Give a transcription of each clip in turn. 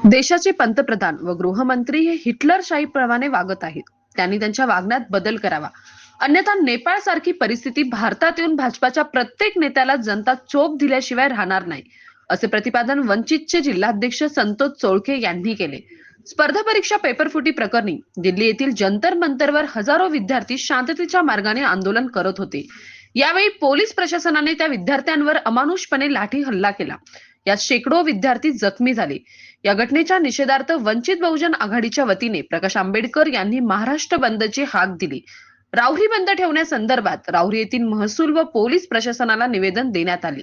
देशाचे पंतप्रधान व गृहमंत्री हे हिटलरशाहीप्रमाणे वागत आहेत. त्यांनी त्यांच्या वागण्यात बदल करावा. अन्यथा नेपाळ सारखी परिस्थिती भारतात येऊन भाजपाच्या प्रत्येक नेत्याला जनता चोप दिल्याशिवाय राहणार नाही, असे प्रतिपादन वंचितचे जिल्हाध्यक्ष संतोष चोळके यांनी केले. स्पर्धा परीक्षा पेपरफुटी प्रकरणी दिल्ली येथील जंतर मंतरवर हजारो विद्यार्थी शांततेच्या मार्गाने आंदोलन करत होते. यावेळी पोलीस प्रशासनाने त्या विद्यार्थ्यांवर अमानुषपणे लाठी हल्ला केला. यात शेकडो विद्यार्थी जखमी झाले. या घटनेच्या निषेधार्थ वंचित बहुजन आघाडीच्या वतीने प्रकाश आंबेडकर यांनी महाराष्ट्र बंदची हाक दिली. राहुरी बंद ठेवण्यासंदर्भात राहुरी येथील महसूल व पोलीस प्रशासनाला निवेदन देण्यात आले.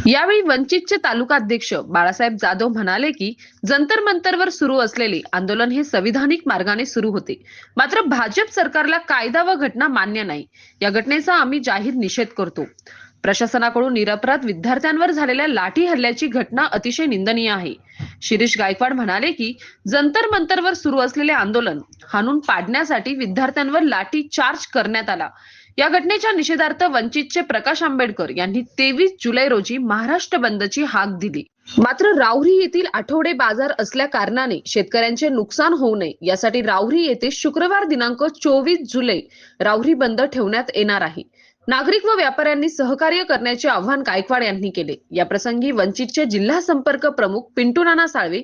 यावेळी वंचितचे तालुकाध्यक्ष बाळासाहेब जाधव म्हणाले की जंतर मंतरवर सुरू असलेले आंदोलन हे संविधानिक मार्गाने सुरू होते. मात्र भाजप सरकारला कायदा व घटना मान्य नाही. या घटनेचा आम्ही जाहीर निषेध करतो. प्रशासनाकडून निरपराध विद्यार्थ्यांवर झालेल्या लाठी हल्ल्याची घटना अतिशय निंदनीय आहे. शिरीष गायकवाड म्हणाले की जंतर मंतरवर सुरू असलेले आंदोलन हाणून पाडण्यासाठी विद्यार्थ्यांवर लाठी चार्ज करण्यात आला. या घटनेच्या निषेधार्थ वंचितचे प्रकाश आंबेडकर यांनी 23 जुलै रोजी महाराष्ट्र बंदची हाक दिली. मात्र राहुरी येथील आठवडे बाजार असल्या कारणाने शेतकऱ्यांचे नुकसान होऊ नये यासाठी राहुरी येथे शुक्रवार दिनांक 24 जुलै राहुरी बंद ठेवण्यात येणार आहे. नागरिक व व्यापाऱ्यांनी सहकार्य करण्याचे आवाहन गायकवाड यांनी केले. या प्रसंगी वंचितचे जिल्हा संपर्क प्रमुख पिंटू नाना साळवे,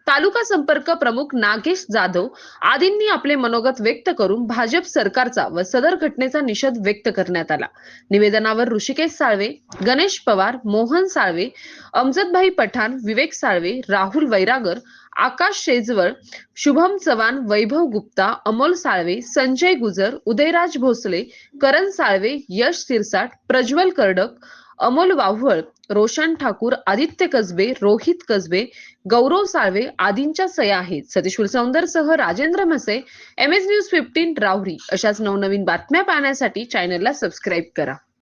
तालुका संपर्क प्रमुख नागेश जाधव आदींनी आपले मनोगत व्यक्त करून भाजप सरकारचा व सदर घटनेचा निषेध व्यक्त करण्यात आला. निवेदनावर ऋषिकेश साळवे, गणेश पवार, मोहन साळवे, अमजदभाई पठाण, विवेक साळवे, राहुल वैरागर, आकाश शेजवळ, शुभम चव्हाण, वैभव गुप्ता, अमोल साळवे, संजय गुजर, उदयराज भोसले, करण साळवे, यश सिरसाट, प्रज्वल कर्डक, अमोल वाव्हळ, रोशन ठाकूर, आदित्य कसबे, रोहित कसबे, गौरव साळवे आदींच्या सह्या आहेत. सतीश सौंदरसह राजेंद्र म्हसे, MS न्यूज 15 राहुरी. अशाच नवनवीन बातम्या पाहण्यासाठी चॅनलला सबस्क्राईब करा.